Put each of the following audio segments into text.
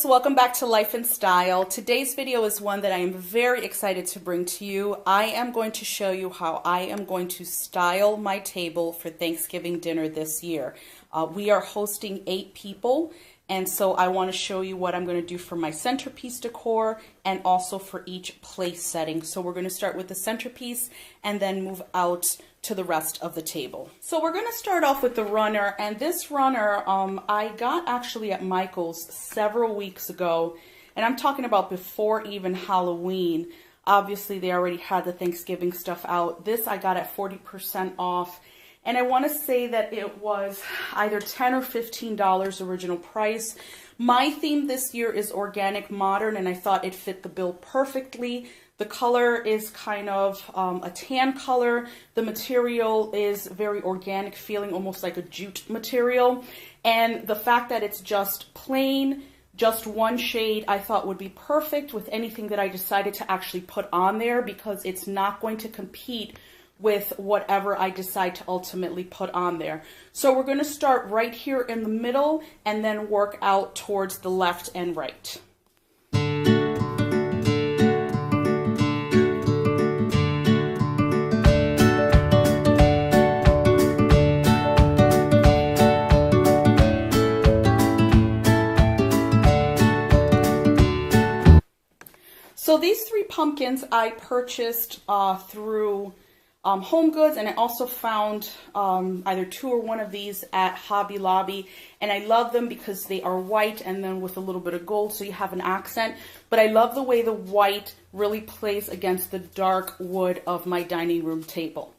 welcome back to Life in Style. Today's video is one that I am very excited to bring to you. I am going to show you how I am going to style my table for Thanksgiving dinner this year. We are hosting 8 people, and so I want to show you what I'm going to do for my centerpiece decor and also for each place setting. So we're going to start with the centerpiece and then move out to the rest of the table. So we're going to start off with the runner, and this runner I got actually at Michael's several weeks ago, and I'm talking about before even Halloween. Obviously they already had the Thanksgiving stuff out. This I got at 40% off, and I want to say that it was either $10 or $15 original price. My theme this year is organic modern, and I thought it fit the bill perfectly. The color is kind of a tan color. The material is very organic feeling, almost like a jute material. And the fact that it's just plain, just one shade, I thought would be perfect with anything that I decided to actually put on there, because it's not going to compete with whatever I decide to ultimately put on there. So we're going to start right here in the middle and then work out towards the left and right. So these 3 pumpkins I purchased through Home Goods, and I also found either 2 or 1 of these at Hobby Lobby, and I love them because they are white and then with a little bit of gold, so you have an accent. But I love the way the white really plays against the dark wood of my dining room table.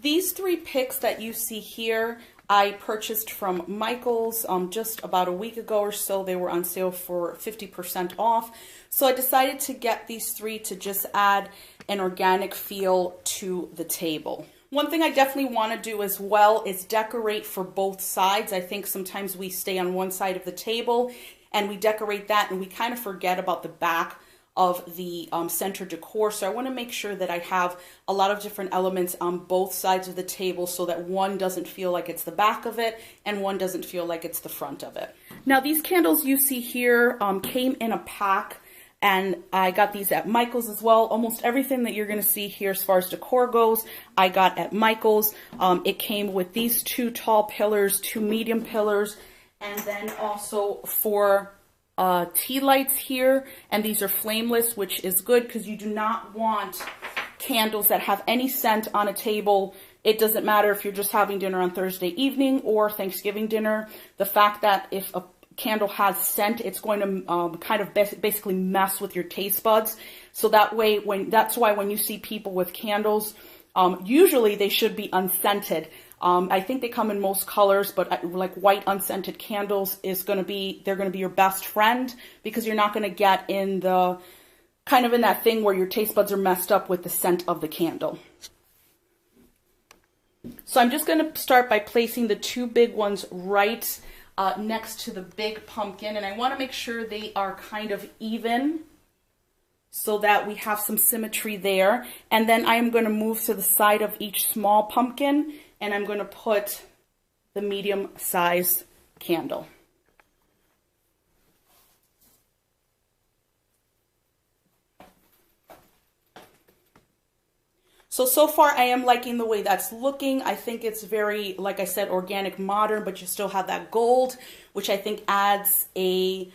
These 3 picks that you see here I purchased from Michael's just about a week ago or so. They were on sale for 50% off. So I decided to get these 3 to just add an organic feel to the table. One thing I definitely want to do as well is decorate for both sides. I think sometimes we stay on one side of the table and we decorate that and we kind of forget about the back of the center decor. So I want to make sure that I have a lot of different elements on both sides of the table so that one doesn't feel like it's the back of it and one doesn't feel like it's the front of it. Now these candles you see here came in a pack, and I got these at Michael's as well. Almost everything that you're going to see here as far as decor goes, I got at Michael's. It came with these 2 tall pillars, 2 medium pillars, and then also 4 tea lights here, and these are flameless, which is good because you do not want candles that have any scent on a table. It doesn't matter if you're just having dinner on Thursday evening or Thanksgiving dinner. The fact that if a candle has scent, it's going to kind of basically mess with your taste buds. So that way, that's why when you see people with candles, usually they should be unscented. I think they come in most colors, but like white unscented candles they're going to be your best friend, because you're not going to get in the kind of in that thing where your taste buds are messed up with the scent of the candle. So I'm just going to start by placing the 2 big ones right next to the big pumpkin, and I want to make sure they are kind of even so that we have some symmetry there. And then I am going to move to the side of each small pumpkin, and I'm going to put the medium size candle. So far I am liking the way that's looking. I think it's very, like I said, organic modern, but you still have that gold, which I think adds a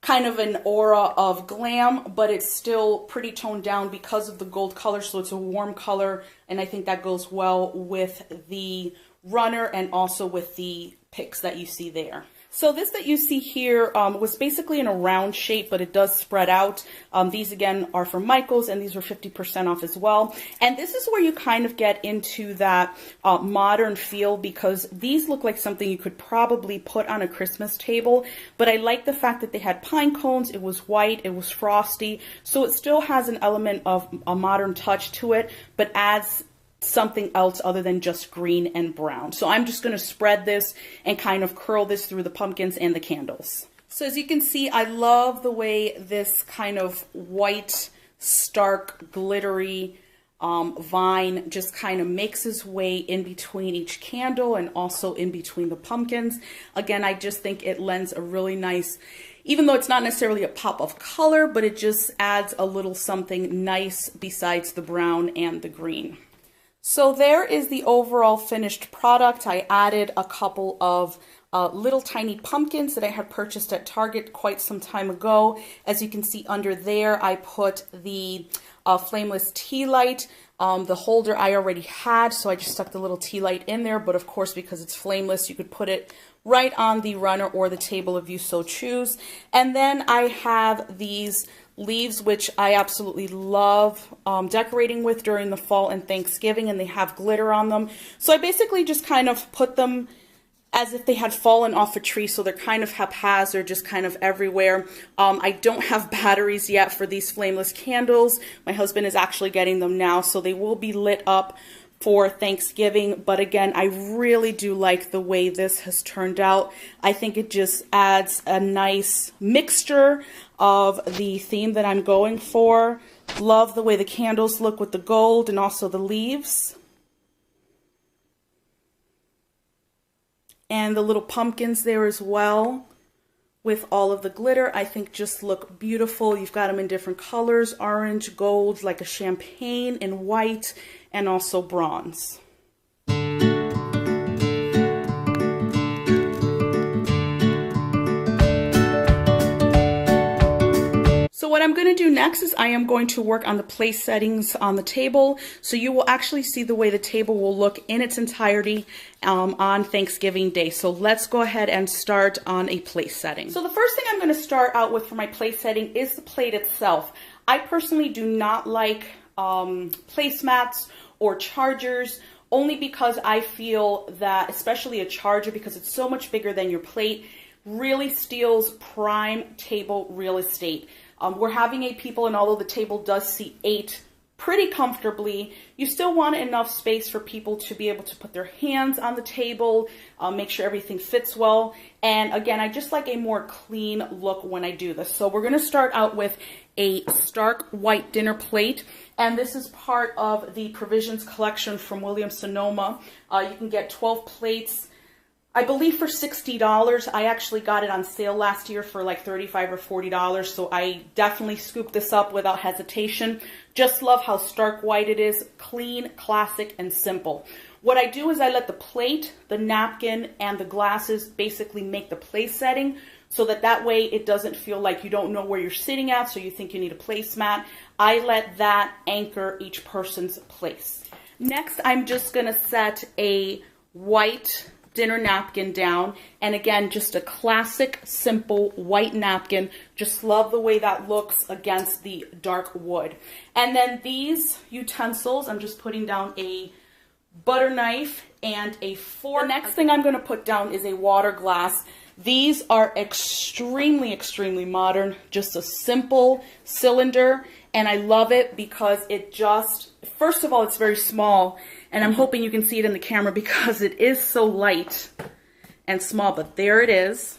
kind of an aura of glam, but it's still pretty toned down because of the gold color, so it's a warm color, and I think that goes well with the runner and also with the picks that you see there. So this that you see here was basically in a round shape, but it does spread out. These again are from Michael's, and these were 50% off as well. And this is where you kind of get into that modern feel, because these look like something you could probably put on a Christmas table. But I like the fact that they had pine cones, it was white, it was frosty. So it still has an element of a modern touch to it, but adds something else other than just green and brown. So I'm just going to spread this and kind of curl this through the pumpkins and the candles. So as you can see, I love the way this kind of white, stark, glittery vine just kind of makes his way in between each candle and also in between the pumpkins. Again, I just think it lends a really nice, even though it's not necessarily a pop of color, but it just adds a little something nice besides the brown and the green. So there is the overall finished product. I added a couple of little tiny pumpkins that I had purchased at Target quite some time ago. As you can see under there, I put the flameless tea light. The holder I already had, so I just stuck the little tea light in there, but of course, because it's flameless, you could put it right on the runner or the table if you so choose. And then I have these leaves, which I absolutely love decorating with during the fall and Thanksgiving, and they have glitter on them. So I basically just kind of put them as if they had fallen off a tree, so they're kind of haphazard, just kind of everywhere. I don't have batteries yet for these flameless candles. My husband is actually getting them now, so they will be lit up for Thanksgiving. But again, I really do like the way this has turned out. I think it just adds a nice mixture of the theme that I'm going for. Love the way the candles look with the gold and also the leaves. And the little pumpkins there as well with all of the glitter, I think just look beautiful. You've got them in different colors, orange, gold, like a champagne, and white, and also bronze. So what I'm going to do next is I am going to work on the place settings on the table. So you will actually see the way the table will look in its entirety on Thanksgiving Day. So let's go ahead and start on a place setting. So the first thing I'm going to start out with for my place setting is the plate itself. I personally do not like placemats or chargers, only because I feel that, especially a charger, because it's so much bigger than your plate, really steals prime table real estate. We're having 8 people, and although the table does seat 8 pretty comfortably, you still want enough space for people to be able to put their hands on the table, make sure everything fits well. And again, I just like a more clean look when I do this. So we're going to start out with a stark white dinner plate. And this is part of the Provisions collection from Williams-Sonoma. You can get 12 plates, I believe, for $60. I actually got it on sale last year for like $35 or $40, so I definitely scooped this up without hesitation. Just love how stark white it is, clean, classic, and simple. What I do is I let the plate, the napkin, and the glasses basically make the place setting, so that way it doesn't feel like you don't know where you're sitting at, so you think you need a placemat. I let that anchor each person's place. Next, I'm just gonna set a white dinner napkin down, and again, just a classic simple white napkin. Just love the way that looks against the dark wood. And then these utensils, I'm just putting down a butter knife and a fork. The next thing I'm going to put down is a water glass. These are extremely modern, just a simple cylinder, and I love it because it just, first of all, it's very small, and I'm hoping you can see it in the camera because it is so light and small, but there it is.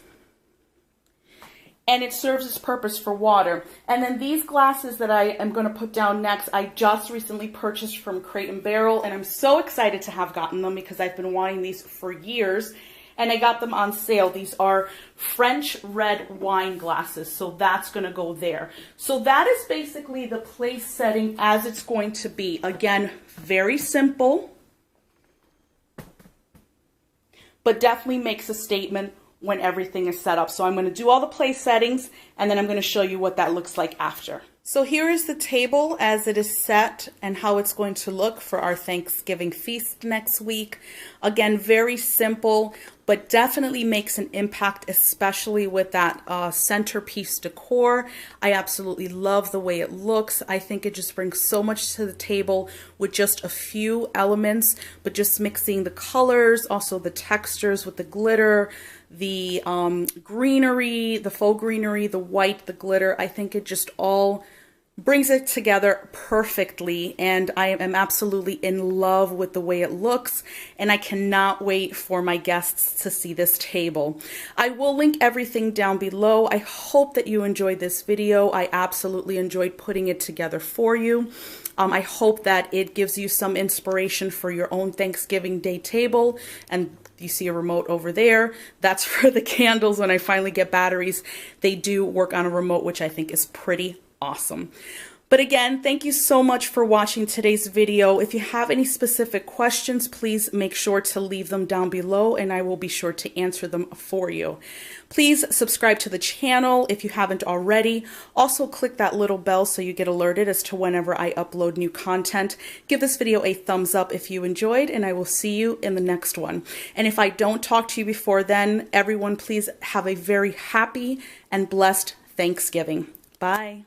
And it serves its purpose for water. And then these glasses that I am going to put down next, I just recently purchased from Crate & Barrel, and I'm so excited to have gotten them because I've been wanting these for years. And I got them on sale. These are French red wine glasses, so that's going to go there. So that is basically the place setting as it's going to be. Again, very simple, but definitely makes a statement when everything is set up. So I'm going to do all the place settings, and then I'm going to show you what that looks like after. So here is the table as it is set and how it's going to look for our Thanksgiving feast next week. Again, very simple, but definitely makes an impact, especially with that centerpiece decor. I absolutely love the way it looks. I think it just brings so much to the table with just a few elements, but just mixing the colors, also the textures with the glitter, the greenery, the faux greenery, the white, the glitter. I think it just all brings it together perfectly, and I am absolutely in love with the way it looks, and I cannot wait for my guests to see this table. I will link everything down below. I hope that you enjoyed this video. I absolutely enjoyed putting it together for you. I hope that it gives you some inspiration for your own Thanksgiving Day table. And you see a remote over there. That's for the candles. When I finally get batteries, they do work on a remote, which I think is pretty awesome. But again, thank you so much for watching today's video. If you have any specific questions, please make sure to leave them down below and I will be sure to answer them for you. Please subscribe to the channel if you haven't already. Also click that little bell so you get alerted as to whenever I upload new content. Give this video a thumbs up if you enjoyed, and I will see you in the next one. And if I don't talk to you before then, everyone please have a very happy and blessed Thanksgiving. Bye.